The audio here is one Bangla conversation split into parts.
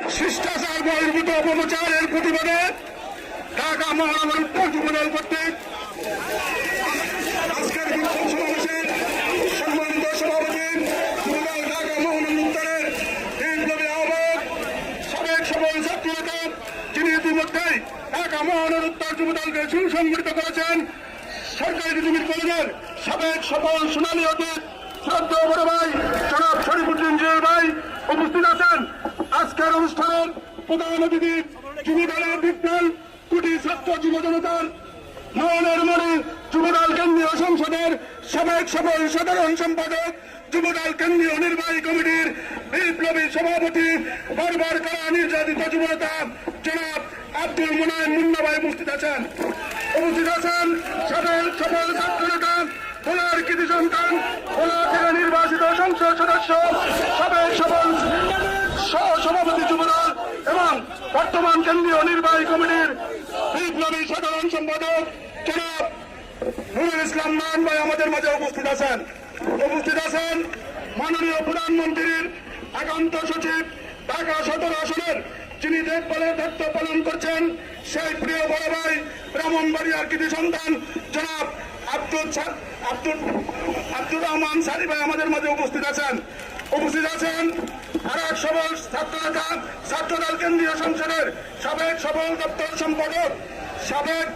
শিষ্টাচার বহির্ভূত অপপ্রচারের প্রতিবাদে ঢাকা মহানগর উত্তর যুবদল কর্তৃক আজকের বিক্ষোভ সমাবেশের সম্মানিত সভাপতি যুবদল ঢাকা মহানগর উত্তরের বিপ্লবী আহ্বায়ক সাবেক সফল ছাত্রনেতা যিনি ইতিমধ্যেই ঢাকা মহানগর উত্তর যুবদলকে সুসংগঠিত করেছেন সরকারি ডিগ্রি কলেজের সাবেক সফল সোনালী অতীত শ্রদ্ধেয় বড় ভাই জনাব শরীফুদ্দিন জিয়া ভাই উপস্থিত আছেন। আজকের অনুষ্ঠানের প্রধান অতিথি যুবদলের বিপ্লব কোটি ছাত্র যুব জনতার নয়নের মণি যুবদল কেন্দ্রীয় সংসদের সাবেক সফল সাধারণ সম্পাদক যুবদল কেন্দ্রীয় নির্বাহী কমিটির বিপ্লবী সভাপতি বারবার কারা নির্যাতিত যুবনেতা জনাব আব্দুল মুনাইম মুন্না ভাই উপস্থিত আছেন। উপস্থিত আছেন সাবেক সফল ছাত্র নেতা ভোলার কৃতি সন্তান ভোলা থেকে নির্বাচিত সংসদ সদস্য সাবেক সফল সভাপতি যুবদল এবং বর্তমান কেন্দ্রীয় নির্বাহী কমিটির বিপ্লবী সাধারণ সম্পাদক জনাব নুরুল ইসলাম নয়ন ভাই আমাদের মাঝে উপস্থিত আছেন। উপস্থিত আছেন মাননীয় প্রধানমন্ত্রীর একান্ত সচিব ঢাকা 17 আসনের যিনি দেখভালের দায়িত্ব পালন করছেন সেই প্রিয় বড় ভাই ব্রাহ্মণবাড়িয়ার কৃতি সন্তান জনাব আব্দুর রহমান সারি ভাই আমাদের মাঝে উপস্থিত আছেন। উপস্থিত আছেন আর এক সফল ছাত্রনেতা ছাত্রদল কেন্দ্রীয় সংসদের সাবেক সফল দপ্তর সম্পাদক সাবেক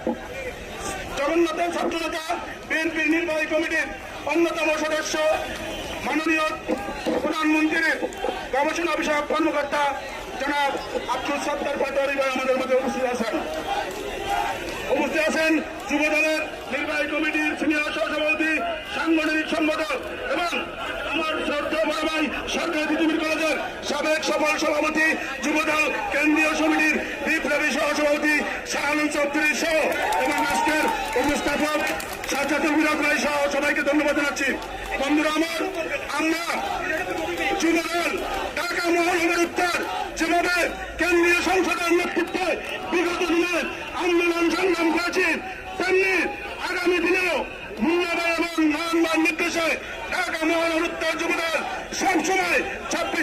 জগন্নাথ ছাত্রনেতা বিএনপির নির্বাহী কমিটির অন্যতম সদস্য মাননীয় প্রধানমন্ত্রীর গবেষণা বিষয়ক কর্মকর্তা জনাব আব্দুল সত্তার পাটোয়ারি ভাই আমাদের মধ্যে উপস্থিত আছেন। উপস্থিত আছেন যুবদলের নির্বাহী কমিটির সিনিয়র সহসভাপতি সাংগঠনিক সম্পাদক এবং আমার শ্রদ্ধেয় বড় ভাই সরকারি ডিগ্রি কলেজের সাবেক সফল সভাপতি যুবদল কেন্দ্রীয় সমিতির বিপ্লবী সহসভাপতি শাহ আলম চৌধুরী সহ এবং আজকের উপস্থাপক সাজ্জাদুল মিরাজ ভাই সহ সবাইকে ধন্যবাদ জানাচ্ছি। বন্ধুরা আমার, আমরা যুবদল ঢাকা মহানগর উত্তর যেভাবে কেন্দ্রীয় সংসদের নেতৃত্বে বিগত দিনে আন্দোলন সংগ্রাম করেছি তেমনি আগামী দিনেও মুন্নাভাই এবং নয়নবার নির্দেশে ঢাকা মহানগর উত্তর যুবদল সবসময় 26